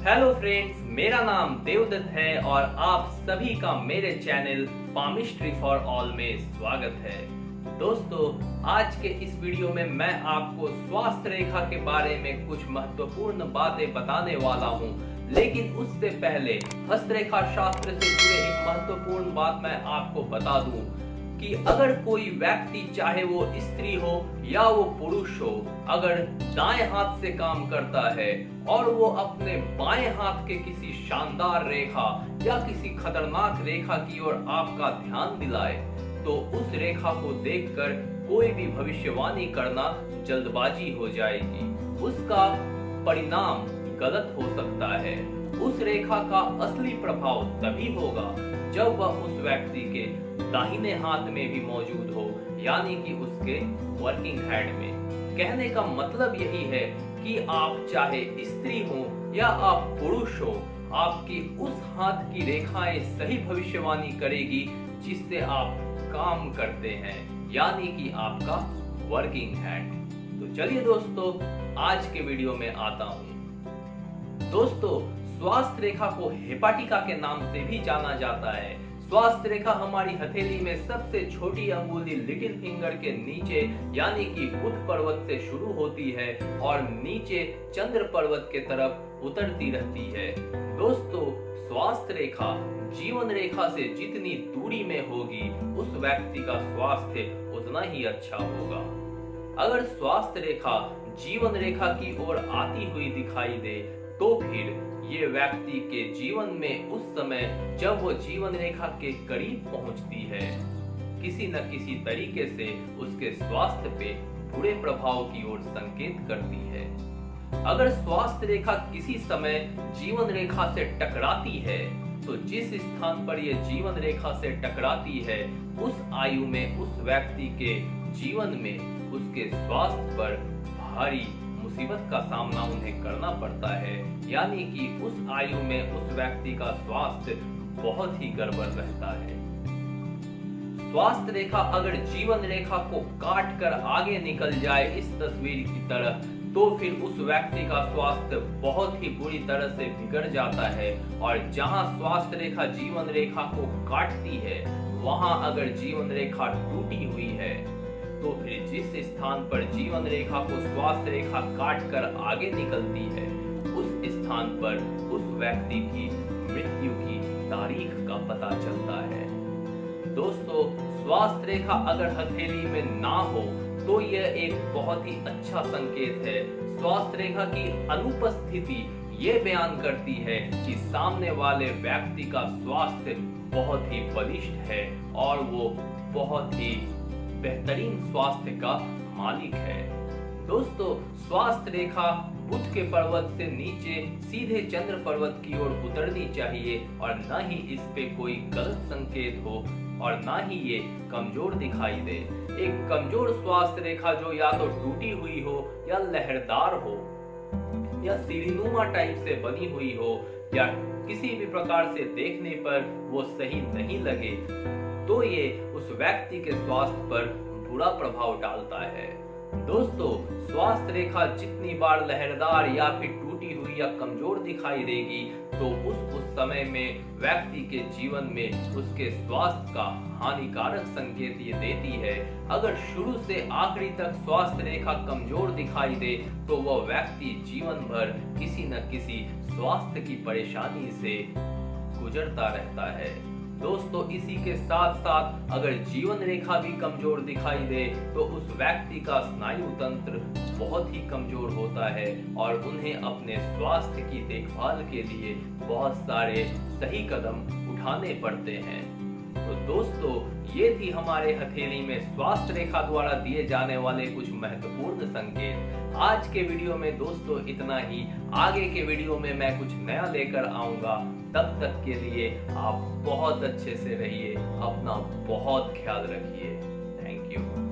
Hello friends, मेरा नाम देवदत्त है और आप सभी का मेरे चैनल पामिस्ट्री फॉर ऑल में स्वागत है। दोस्तों, आज के इस वीडियो में मैं आपको स्वास्थ्य रेखा के बारे में कुछ महत्वपूर्ण बातें बताने वाला हूं, लेकिन उससे पहले हस्तरेखा शास्त्र से जुड़े एक महत्वपूर्ण बात मैं आपको बता दूं कि अगर कोई व्यक्ति, चाहे वो स्त्री हो या वो पुरुष हो, अगर दाएं हाथ से काम करता है और वो अपने बाएं हाथ के किसी शानदार रेखा या किसी खतरनाक रेखा की ओर आपका ध्यान दिलाए, तो उस रेखा को देखकर कोई भी भविष्यवाणी करना जल्दबाजी हो जाएगी। उसका परिणाम गलत हो सकता है। उस रेखा का असली प्रभाव तभी होगा जब वह उस व्यक्ति के दाहिने हाथ में भी मौजूद हो, यानी कि उसके वर्किंग हैंड में। कहने का मतलब यही है कि आप चाहे स्त्री हो या आप पुरुष हो, आपकी उस हाथ की रेखाएं सही भविष्यवाणी करेगी जिससे आप काम करते हैं, यानी कि आपका वर्किंग हैंड। तो चलिए दोस्तों, आज के वीडियो में आता हूं। दोस्तों, स्वास्थ्य रेखा को हेपाटिका के नाम से भी जाना जाता है। स्वास्थ्य रेखा हमारी हथेली में सबसे छोटी अंगुली लिटिल फिंगर के नीचे, यानी कि बुध पर्वत से शुरू होती है और नीचे चंद्र पर्वत के तरफ उतरती रहती है। दोस्तों, स्वास्थ्य रेखा जीवन रेखा से जितनी दूरी में होगी, उस व्यक्ति का स्वास्थ्य उतना ही अच्छा होगा। अगर स्वास्थ्य रेखा जीवन रेखा की ओर आती हुई दिखाई दे, तो फिर ये व्यक्ति के जीवन में उस समय जब वो जीवन रेखा के करीब पहुंचती है, किसी न किसी तरीके से उसके स्वास्थ्य पे बुरे प्रभाव की ओर संकेत करती है। अगर स्वास्थ्य रेखा किसी समय जीवन रेखा से टकराती है, तो जिस स्थान पर यह जीवन रेखा से टकराती है, उस आयु में उस व्यक्ति के जीवन में उसके स्वास्थ्य पर भारी मुसीबत का सामना उन्हें करना पड़ता है, यानी कि उस आयु में उस व्यक्ति का स्वास्थ्य बहुत ही गड़बड़ रहता है। स्वास्थ्य रेखा अगर जीवन रेखा को काट कर आगे निकल जाए इस तस्वीर की तरह, तो फिर उस व्यक्ति का स्वास्थ्य बहुत ही बुरी तरह से बिगड़ जाता है। और जहां स्वास्थ्य रेखा जीवन रेखा को काटती है, वहां अगर जीवन रेखा टूटी हुई है, तो फिर जिस स्थान पर जीवन रेखा को स्वास्थ्य रेखा काट कर आगे निकलती है, उस स्थान पर उस व्यक्ति की मृत्यु की तारीख का पता चलता है। दोस्तों, स्वास्थ्य रेखा अगर हथेली में ना हो, तो यह एक बहुत ही अच्छा संकेत है। स्वास्थ्य रेखा की अनुपस्थिति ये बयान करती है कि सामने वाले व्यक्ति का स्वास्थ्य बहुत ही बलिष्ठ है और वो बहुत ही बेहतरीन स्वास्थ्य का मालिक है। दोस्तों, स्वास्थ्य रेखा बुध के पर्वत से नीचे सीधे चंद्र पर्वत की ओर उतरनी चाहिए और न ही इस पे कोई गलत संकेत हो और न ही ये कमजोर दिखाई दे। एक कमजोर स्वास्थ्य रेखा जो या तो टूटी हुई हो या लहरदार हो या सीढ़ीनुमा टाइप से बनी हुई हो या किसी भी प्रकार से देखने पर वो सही नहीं लगे, तो ये उस व्यक्ति के स्वास्थ्य पर बुरा प्रभाव डालता है। दोस्तों, स्वास्थ्य रेखा जितनी बार लहरदार या फिर टूटी हुई या कमजोर दिखाई देगी, तो उस समय में व्यक्ति के जीवन में उसके स्वास्थ्य का हानिकारक संकेत ये देती है। अगर शुरू से आखिरी तक स्वास्थ्य रेखा कमजोर दिखाई दे, तो वह व्यक्ति जीवन भर किसी न किसी स्वास्थ्य की परेशानी से गुजरता रहता है। दोस्तों, इसी के साथ साथ अगर जीवन रेखा भी कमजोर दिखाई दे, तो उस व्यक्ति का स्नायु तंत्र बहुत ही कमजोर होता है और उन्हें अपने स्वास्थ्य की देखभाल के लिए बहुत सारे सही कदम उठाने पड़ते हैं। तो दोस्तों, ये थी हमारे हथेली में स्वास्थ्य रेखा द्वारा दिए जाने वाले कुछ महत्वपूर्ण संकेत। आज के वीडियो में दोस्तों इतना ही। आगे के वीडियो में मैं कुछ नया लेकर आऊंगा। तब तक के लिए आप बहुत अच्छे से रहिए, अपना बहुत ख्याल रखिए। Thank you.